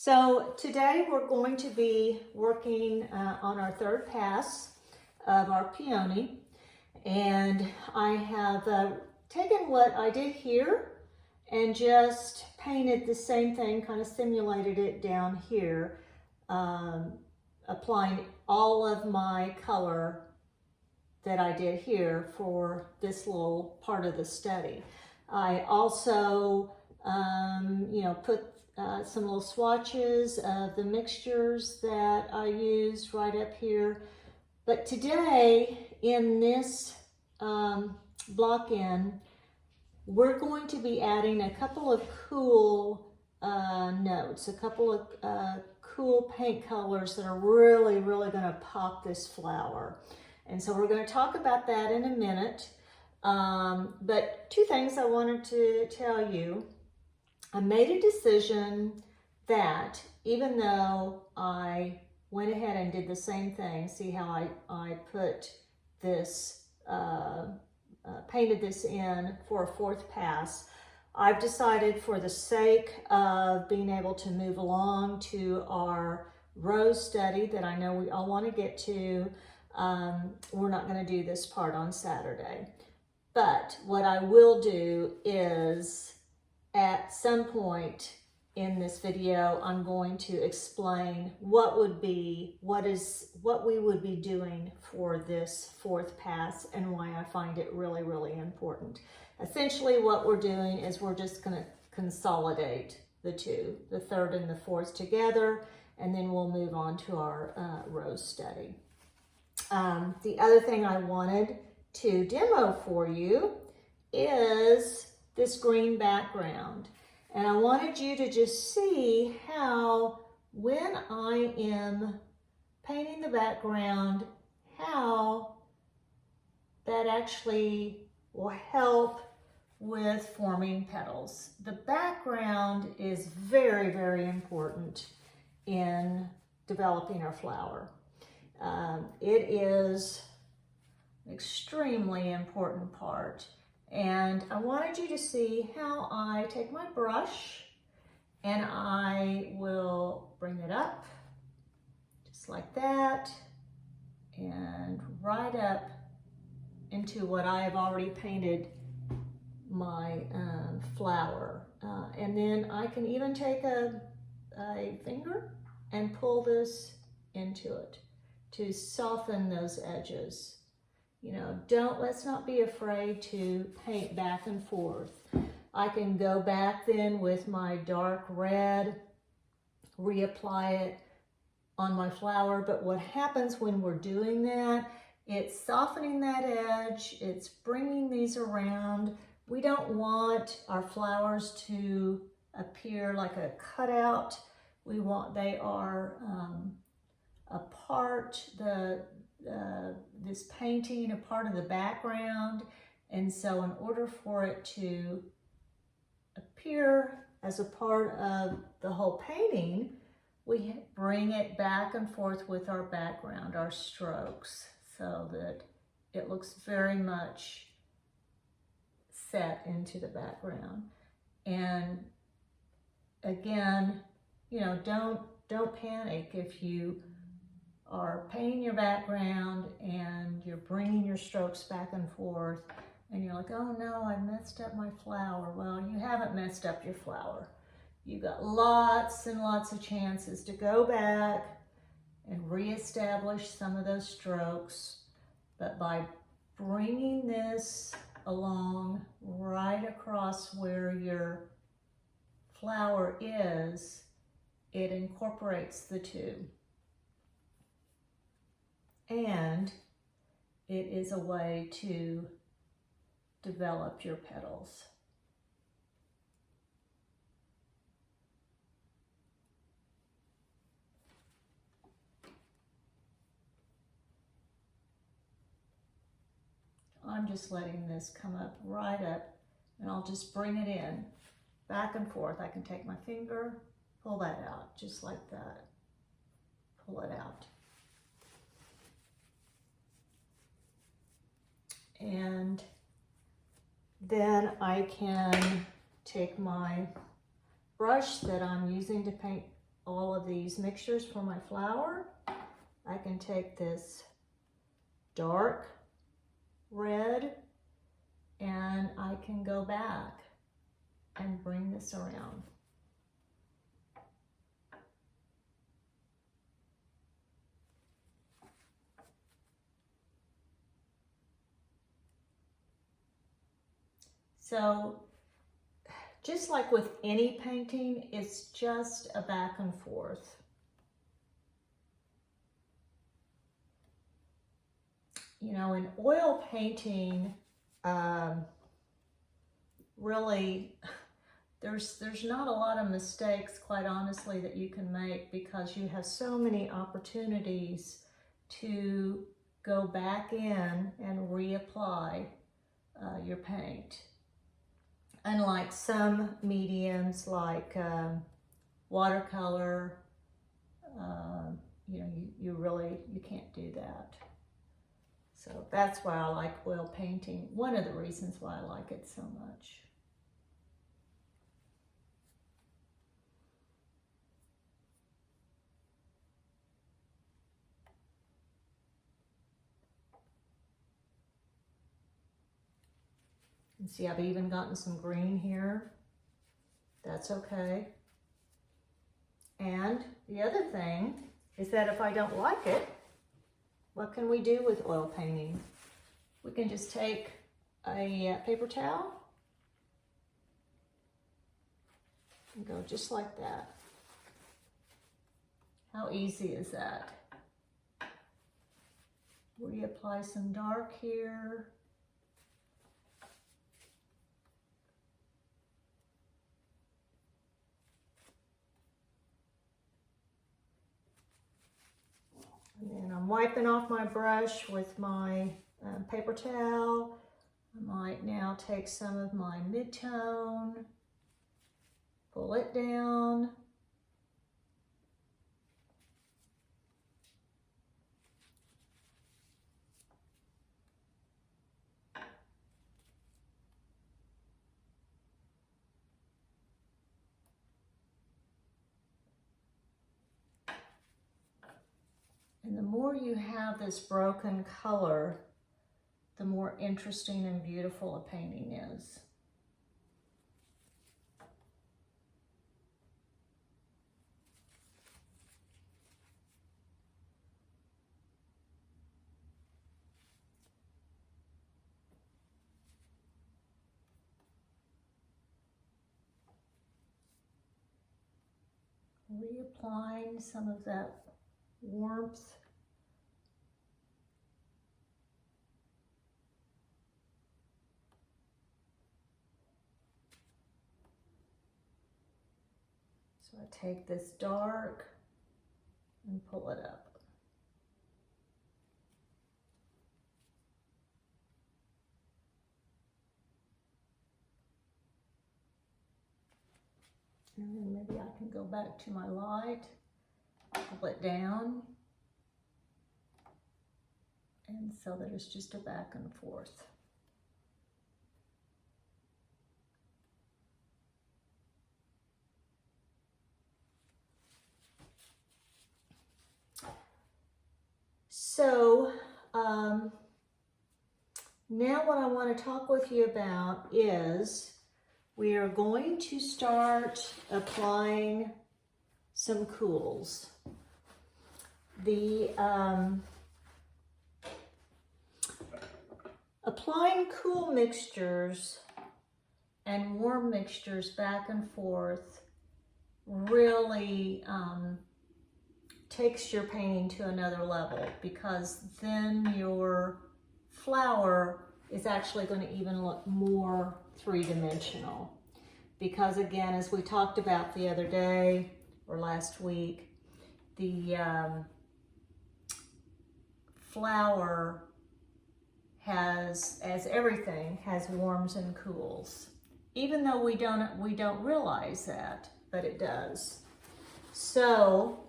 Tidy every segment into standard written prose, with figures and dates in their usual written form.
So today we're going to be working on our third pass of our peony, and I have taken what I did here and just painted the same thing, kind of simulated it down here, applying all of my color that I did here for this little part of the study. I also, put some little swatches of the mixtures that I used right up here. But today in this block-in, we're going to be adding a couple of cool notes, a couple of cool paint colors that are really going to pop this flower. And so we're going to talk about that in a minute. But two things I wanted to tell you. I made a decision that even though I went ahead and did the same thing, see how I put this, painted this in for a fourth pass, I've decided for the sake of being able to move along to our rose study that I know we all want to get to, we're not going to do this part on Saturday. But what I will do is at some point in this video, I'm going to explain what we would be doing for this fourth pass and why I find it really important. Essentially what we're doing is we're just going to consolidate the two, the third and the fourth together, and then we'll move on to our rose study. The other thing I wanted to demo for you is this green background. And I wanted you to just see how when I am painting the background, how that actually will help with forming petals. The background is very important in developing our flower. It is an extremely important part. And I wanted you to see how I take my brush and I will bring it up just like that and right up into what I have already painted my flower. And then I can even take a finger and pull this into it to soften those edges. You know, let's not be afraid to paint back and forth. I can go back then with my dark red, reapply it on my flower, but what happens when we're doing that, it's softening that edge, it's bringing these around. We don't want our flowers to appear like a cutout. We want, they are a part, this painting, a part of the background, and so in order for it to appear as a part of the whole painting, we bring it back and forth with our background, our strokes, so that it looks very much set into the background. And again, you know, don't panic if you are painting your background and you're bringing your strokes back and forth and you're like, oh no, I messed up my flower. Well, you haven't messed up your flower. You got lots and lots of chances to go back and reestablish some of those strokes. But by bringing this along right across where your flower is, it incorporates the two. And it is a way to develop your petals. I'm just letting this come up right up, and I'll just bring it in, back and forth. I can take my finger, pull that out, just like that. Pull it out. And then I can take my brush that I'm using to paint all of these mixtures for my flower, I can take this dark red and I can go back and bring this around. So just like with any painting, it's just a back and forth. You know, in oil painting, really, there's not a lot of mistakes, quite honestly, that you can make because you have so many opportunities to go back in and reapply your paint. Unlike some mediums like watercolor, you know, you can't do that. So that's why I like oil painting. One of the reasons why I like it so much. And see, I've even gotten some green here. That's okay. And the other thing is that if I don't like it, what can we do with oil painting? We can just take a paper towel and go just like that. How easy is that? Reapply some dark here. And then I'm wiping off my brush with my paper towel. I might now take some of my mid-tone, pull it down. And the more you have this broken color, the more interesting and beautiful a painting is. Reapplying some of that warmth. So I take this dark and pull it up. And then maybe I can go back to my light, pull it down, and so that it's just a back and forth. So now what I want to talk with you about is we are going to start applying some cools. The applying cool mixtures and warm mixtures back and forth really takes your painting to another level, because then your flower is actually going to even look more three-dimensional. Because again, as we talked about the other day or last week, the flower has, as everything, has warms and cools. Even though we don't realize that, but it does. So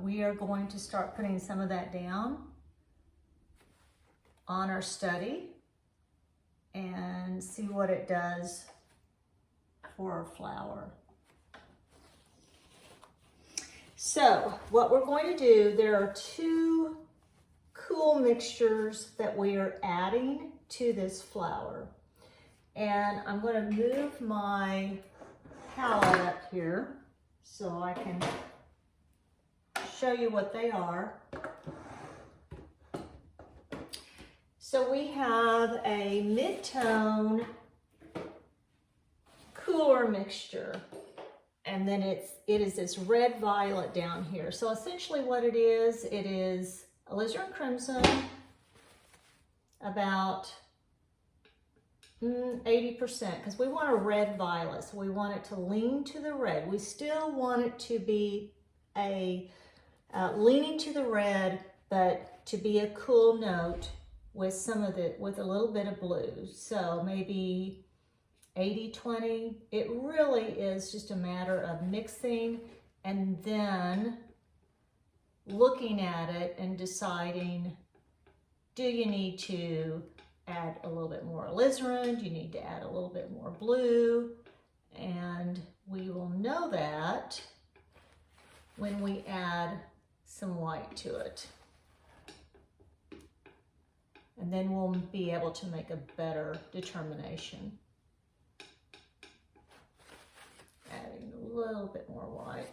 we are going to start putting some of that down on our study and see what it does for our flower. So what we're going to do, there are two cool mixtures that we are adding to this flower. And I'm going to move my palette up here so I can show you what they are. So we have a mid-tone cooler mixture, and then it is this red violet down here. So essentially what it is alizarin crimson, about 80%, because we want a red violet, so we want it to lean to the red. We still want it to be a leaning to the red, but to be a cool note with with a little bit of blue. So maybe 80-20. It really is just a matter of mixing and then looking at it and deciding, do you need to add a little bit more alizarin? Do you need to add a little bit more blue? And we will know that when we add some white to it. And then we'll be able to make a better determination. Adding a little bit more white.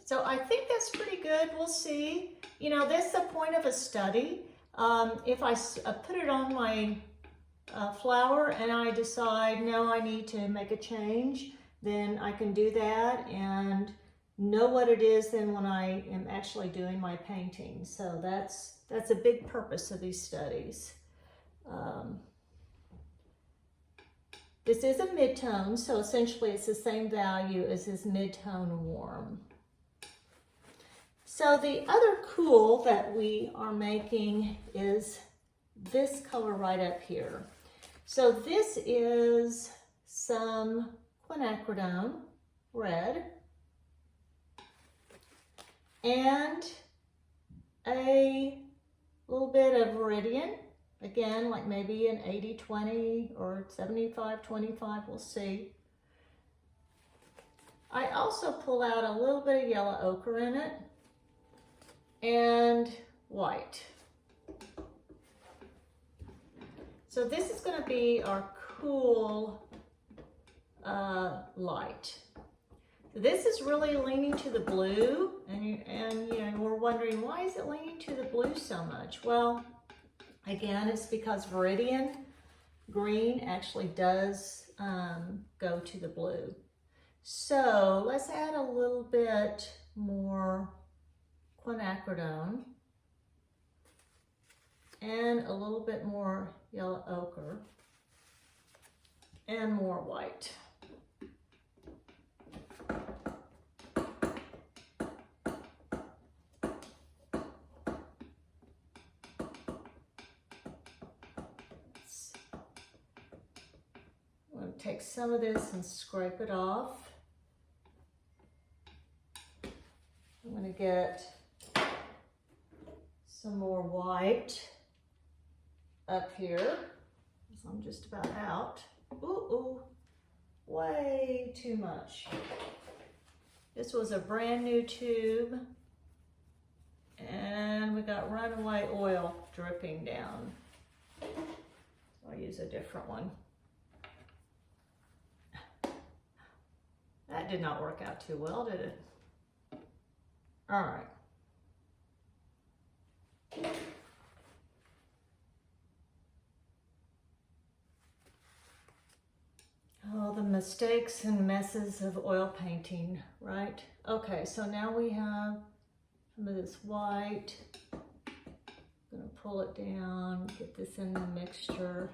So I think that's pretty good. We'll see. You know, this is the point of a study. If I put it on my flower and I decide, no, I need to make a change, then I can do that and know what it is then when I am actually doing my painting. So that's a big purpose of these studies. This is a mid-tone, so essentially it's the same value as this mid-tone warm. So the other cool that we are making is this color right up here. So this is some quinacridone red and a little bit of viridian. Again, like maybe an 80-20 or 75-25, we'll see. I also pull out a little bit of yellow ochre in it and white. So this is going to be our cool light. So this is really leaning to the blue, and you know, we're wondering, why is it leaning to the blue so much? Well, again, it's because viridian green actually does go to the blue. So let's add a little bit more quinacridone and a little bit more yellow ochre and more white. I'm going to take some of this and scrape it off. I'm going to get some more white up here, because I'm just about out. Ooh, way too much. This was a brand new tube, and we got runaway oil dripping down. So I'll use a different one. That did not work out too well, did it? All right. Oh, the mistakes and messes of oil painting, right? Okay, so now we have some of this white. I'm gonna pull it down, get this in the mixture.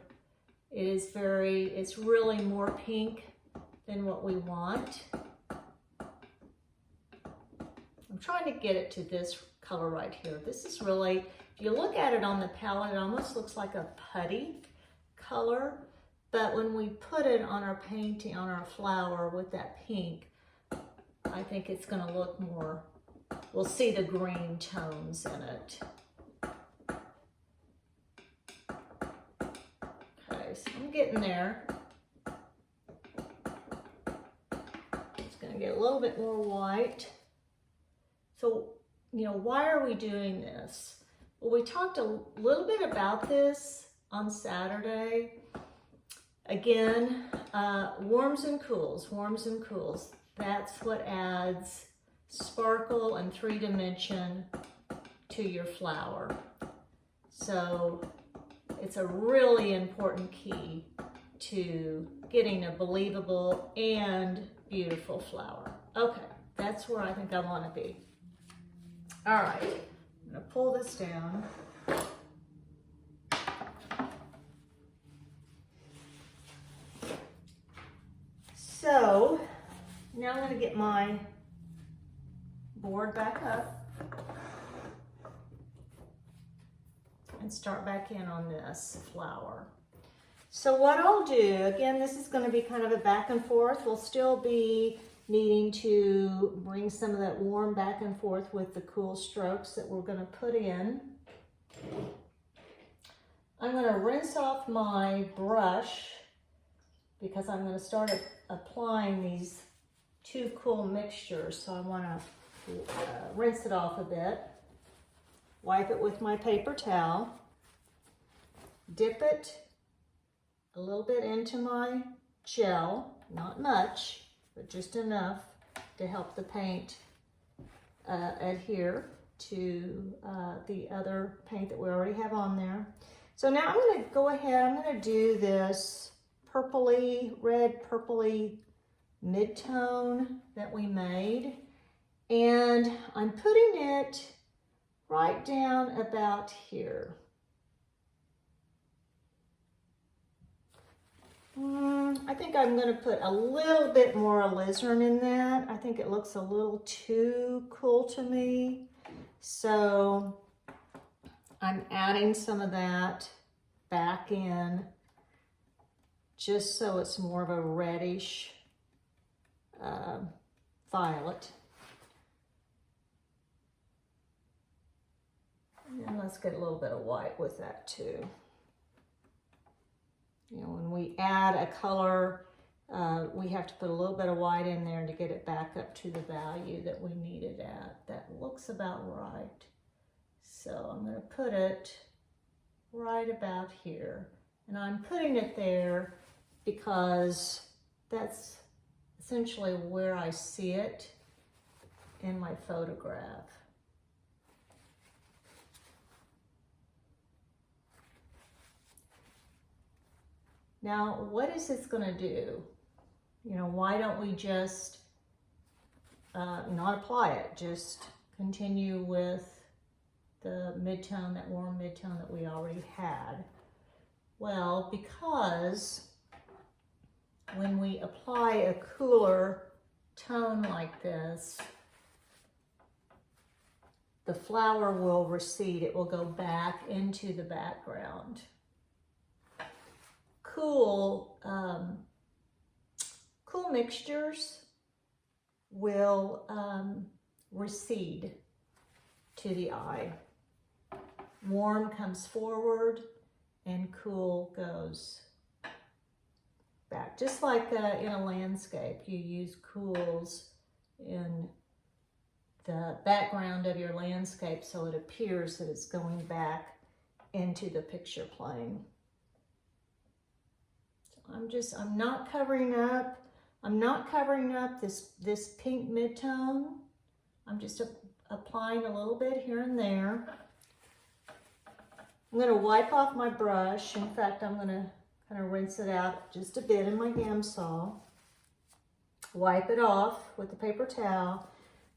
It's really more pink than what we want. I'm trying to get it to this color right here. This is really, if you look at it on the palette, it almost looks like a putty color. But when we put it on our painting, on our flower with that pink, I think it's going to look more, we'll see the green tones in it. getting there. It's gonna get a little bit more white. So, you know, why are we doing this? Well, we talked a little bit about this on Saturday. Again, warms and cools, warms and cools. That's what adds sparkle and 3-dimension to your flower. So it's a really important key to getting a believable and beautiful flower. Okay, that's where I think I want to be. All right, I'm gonna pull this down. So now I'm gonna get my board back up and start back in on this flower. So what I'll do, again, this is gonna be kind of a back and forth. We'll still be needing to bring some of that warm back and forth with the cool strokes that we're gonna put in. I'm gonna rinse off my brush because I'm gonna start applying these 2 cool mixtures. So I wanna rinse it off a bit, wipe it with my paper towel, dip it a little bit into my gel, not much, but just enough to help the paint adhere to the other paint that we already have on there. So now I'm gonna go ahead, I'm gonna do this purpley, red purpley mid-tone that we made. And I'm putting it right down about here. I think I'm going to put a little bit more alizarin in that. I think it looks a little too cool to me. So I'm adding some of that back in just so it's more of a reddish violet. And let's get a little bit of white with that too. You know, when we add a color, we have to put a little bit of white in there to get it back up to the value that we need it at. That looks about right. So I'm going to put it right about here. And I'm putting it there because that's essentially where I see it in my photograph. Now, what is this going to do? You know, why don't we just not apply it? Just continue with the mid-tone, that warm mid-tone that we already had. Well, because when we apply a cooler tone like this, the flower will recede. It will go back into the background. Cool mixtures will recede to the eye. Warm comes forward and cool goes back. Just like in a landscape, you use cools in the background of your landscape so it appears that it's going back into the picture plane. I'm not covering up. I'm not covering up this pink mid-tone. I'm just applying a little bit here and there. I'm going to wipe off my brush. In fact, I'm going to kind of rinse it out just a bit in my Gamsol. Wipe it off with the paper towel.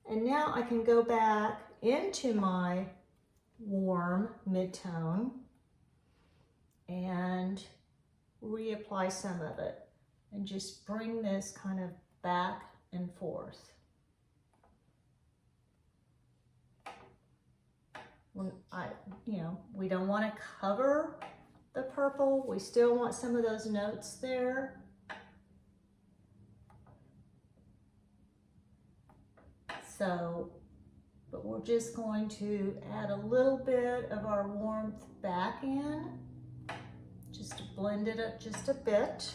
And now I can go back into my warm mid-tone and reapply some of it and just bring this kind of back and forth. When we don't want to cover the purple. We still want some of those notes there. So, but we're just going to add a little bit of our warmth back in, just to blend it up just a bit.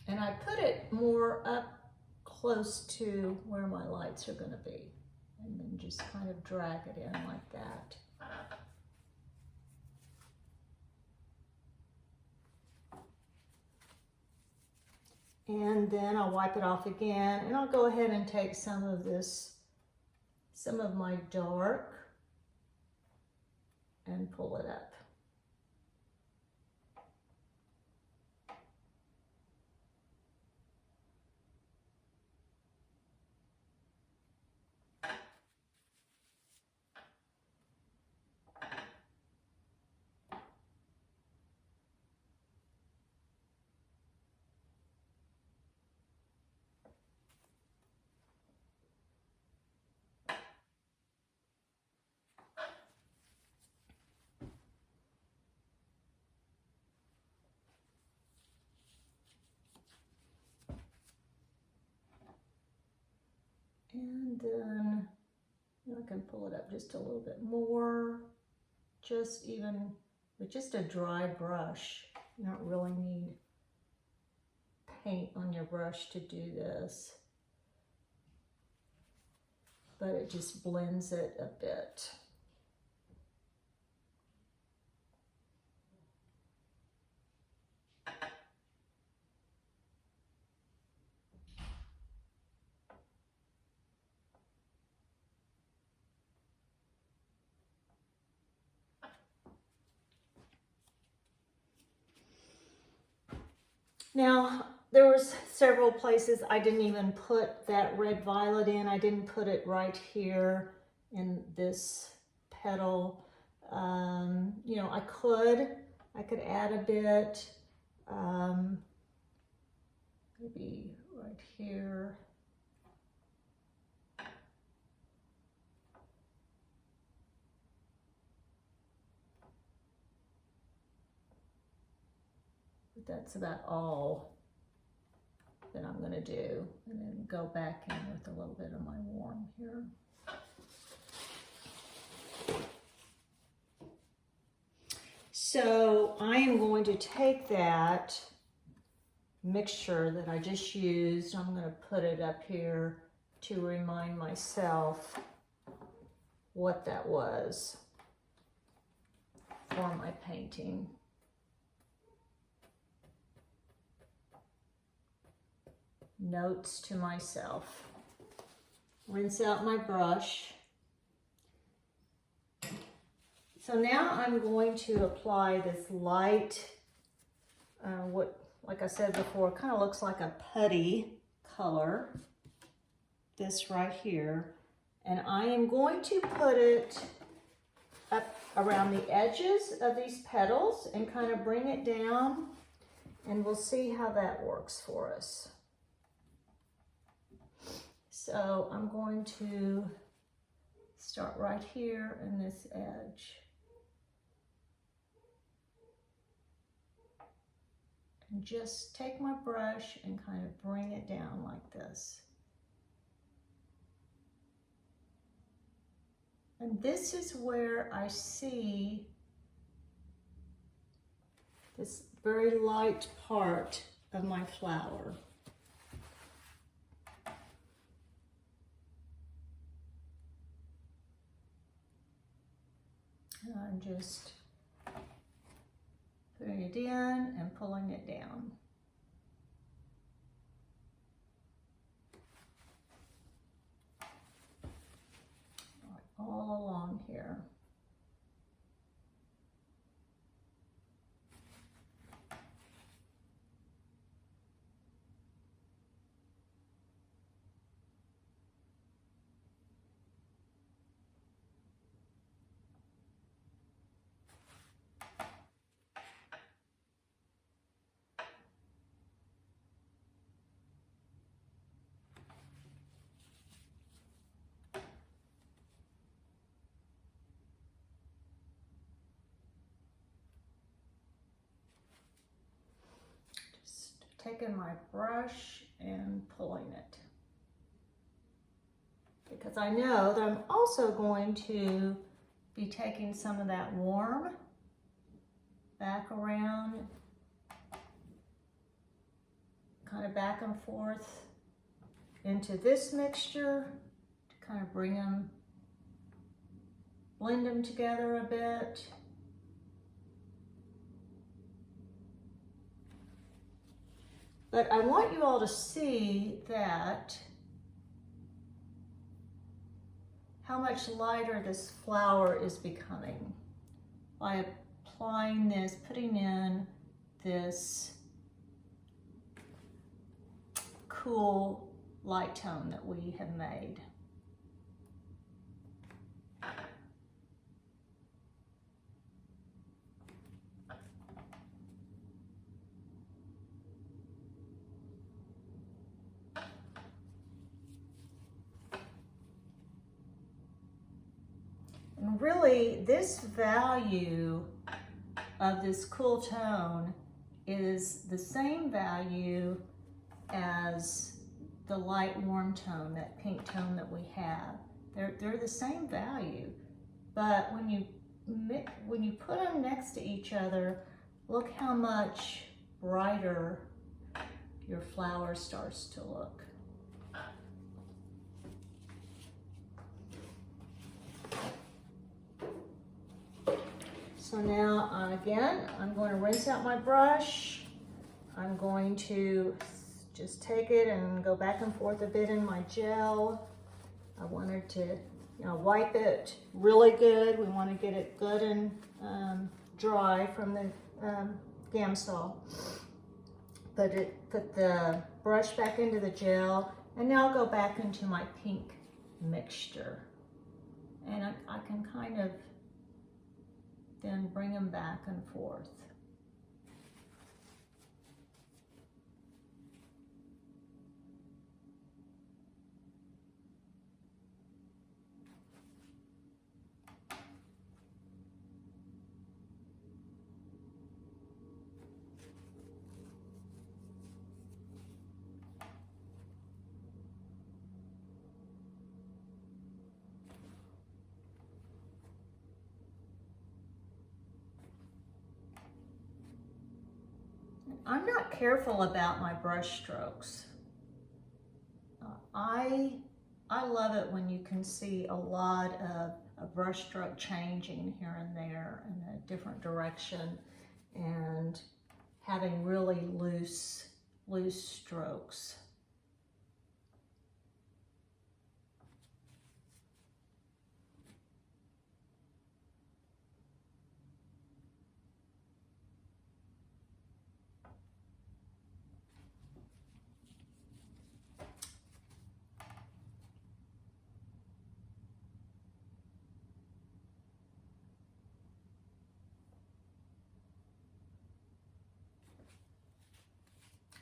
And I put it more up close to where my lights are going to be. And then just kind of drag it in like that. And then I'll wipe it off again, and I'll go ahead and take some of my dark and pull it up. And then I can pull it up just a little bit more, just even with just a dry brush. You don't really need paint on your brush to do this, but it just blends it a bit. Now, there was several places I didn't even put that red violet in. I didn't put it right here in this petal. You know, I could add a bit, maybe right here. That's about all that I'm going to do, and then go back in with a little bit of my warm here. So I am going to take that mixture that I just used, I'm going to put it up here to remind myself what that was for my painting. Notes to myself. Rinse out my brush. So now I'm going to apply this light, what, like I said before, kind of looks like a putty color, this right here. And I am going to put it up around the edges of these petals and kind of bring it down, and we'll see how that works for us. So I'm going to start right here in this edge. And just take my brush and kind of bring it down like this. And this is where I see this very light part of my flower. And I'm just putting it in and pulling it down. All along here. Taking my brush and pulling it, because I know that I'm also going to be taking some of that warm back around, kind of back and forth into this mixture to kind of bring them, blend them together a bit. But I want you all to see that how much lighter this flower is becoming by applying this, putting in this cool light tone that we have made. And really, this value of this cool tone is the same value as the light warm tone, that pink tone that we have. They're the same value, but when you put them next to each other, look how much brighter your flower starts to look. So now, again, I'm going to rinse out my brush. I'm going to just take it and go back and forth a bit in my gel. I wanted to, wipe it really good. We want to get it good and dry from the Gamsol. Put the brush back into the gel, and now I'll go back into my pink mixture. And I can kind of then bring them back and forth. I'm not careful about my brush strokes. I love it when you can see a lot of a brush stroke changing here and there in a different direction and having really loose strokes.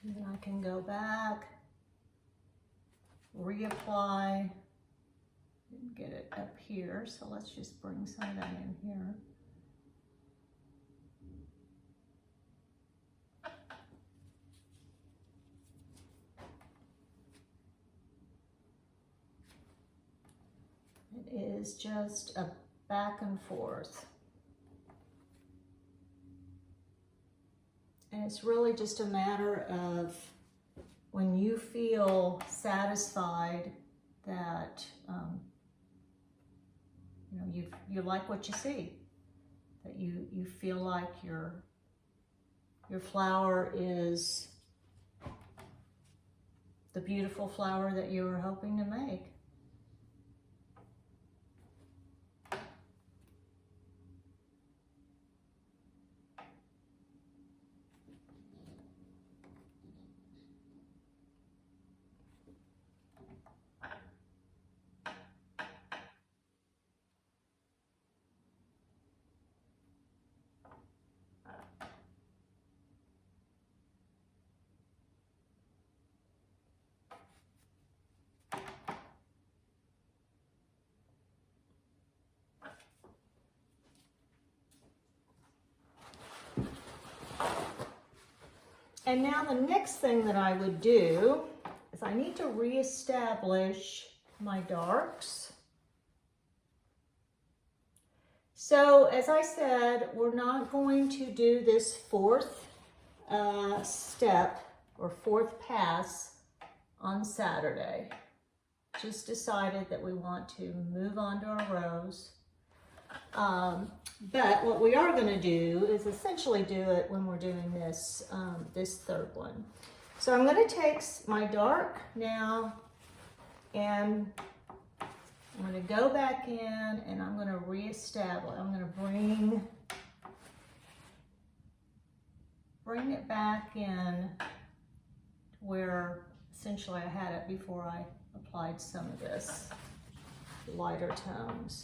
And then I can go back, reapply, and get it up here. So let's just bring some of that in here. It is just a back and forth. And it's really just a matter of when you feel satisfied that you like what you see, that you feel like your flower is the beautiful flower that you were hoping to make. And now the next thing that I would do is I need to reestablish my darks. So as I said, we're not going to do this fourth step or fourth pass on Saturday. Just decided that we want to move on to our rows. But what we are going to do is essentially do it when we're doing this, this third one. So I'm going to take my dark now and I'm going to go back in and I'm going to reestablish. I'm going to bring it back in where essentially I had it before I applied some of this lighter tones.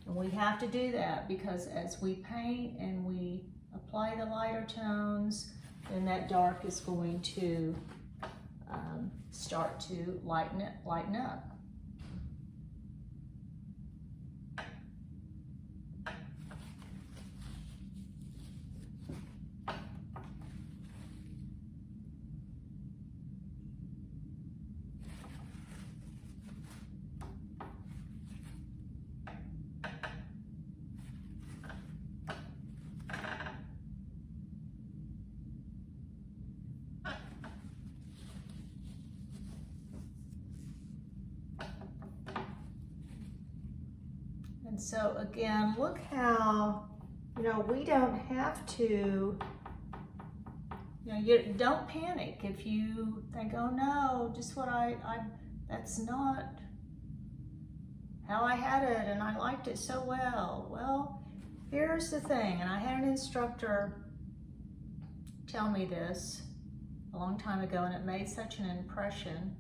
And we have to do that because as we paint and we apply the lighter tones, then that dark is going to start to lighten up. And so again, look how, you know, we don't have to, you know, you don't panic if you think, oh no, just what that's not how I had it and I liked it so well. Well, here's the thing, and I had an instructor tell me this a long time ago and it made such an impression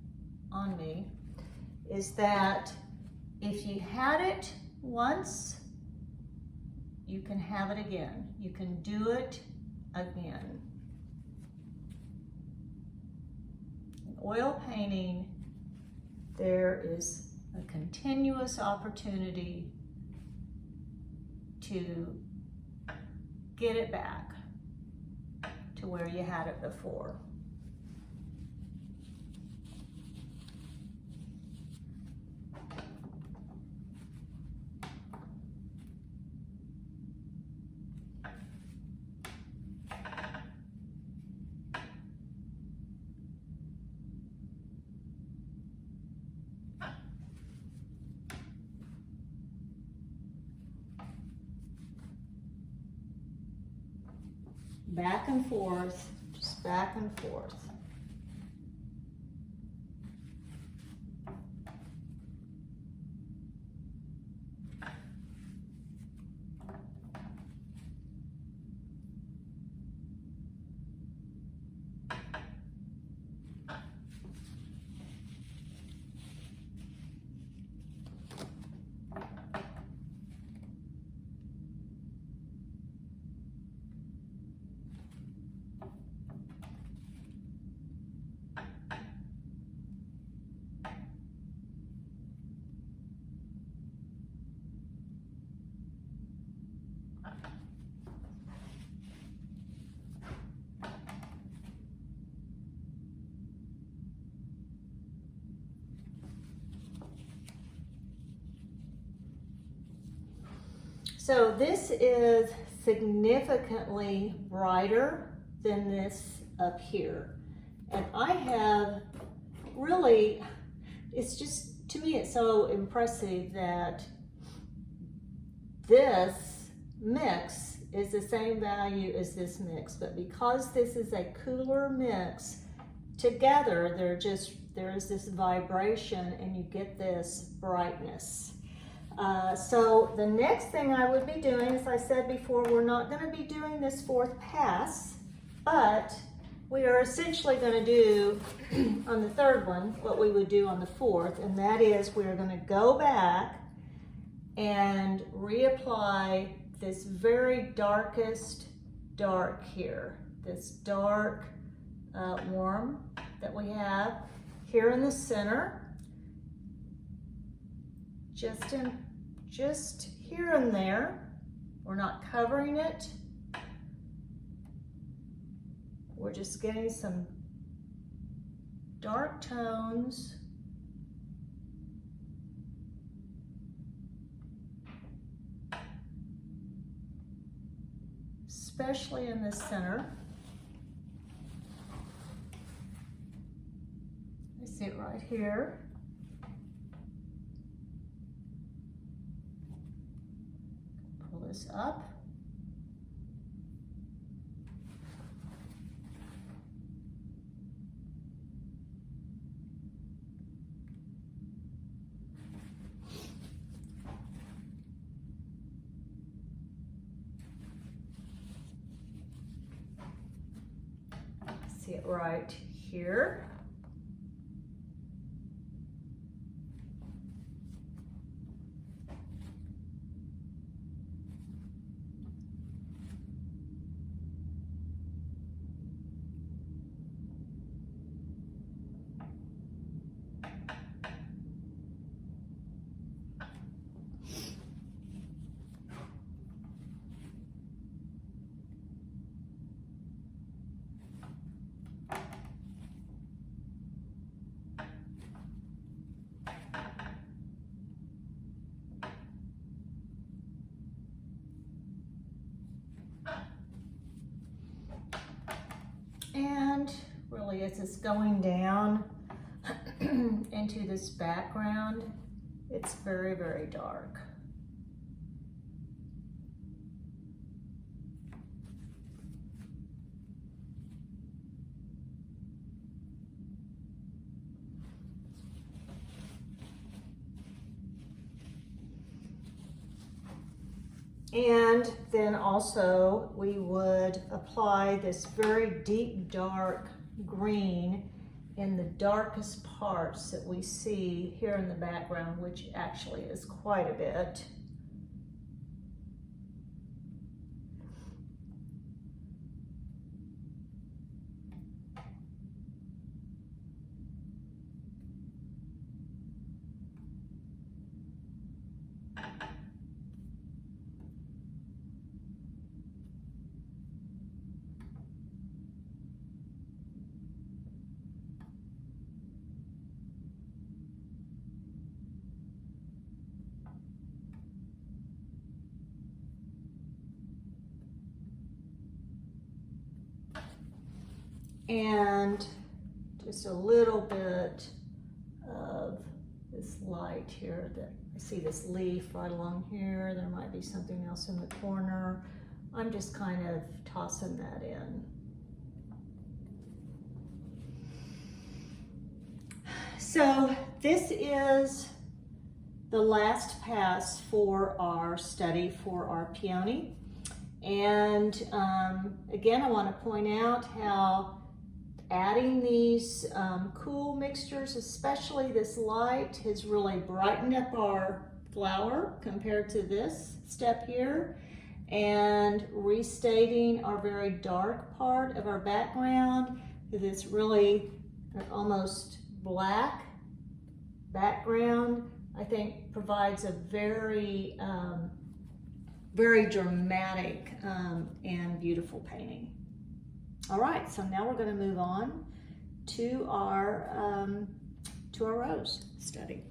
on me, is that if you had it once, you can have it again. You can do it again. In oil painting, there is a continuous opportunity to get it back to where you had it before. Back and forth, just back and forth. So this is significantly brighter than this up here. And I have really, it's just, to me, it's so impressive that this mix is the same value as this mix, but because this is a cooler mix, together there is this vibration and you get this brightness. So the next thing I would be doing, as I said before, we're not going to be doing this fourth pass, but we are essentially going to do on the third one what we would do on the fourth, and that is we're going to go back and reapply this very darkest dark here, this dark warm that we have here in the center, just here and there. We're not covering it. We're just getting some dark tones. especially in the center. I see it right here. Pull this up. See it right here. And really, as it's going down into this background, it's very, very dark. And then also we would apply this very deep dark green in the darkest parts that we see here in the background, which actually is quite a bit. And just a little bit of this light here. That I see this leaf right along here. There might be something else in the corner. I'm just kind of tossing that in. So this is the last pass for our study for our peony. And again, I want to point out how adding these cool mixtures, especially this light, has really brightened up our flower compared to this step here, and restating our very dark part of our background, because it's really an almost black background, I think provides a very, very dramatic and beautiful painting. All right, so now we're going to move on to our rose study.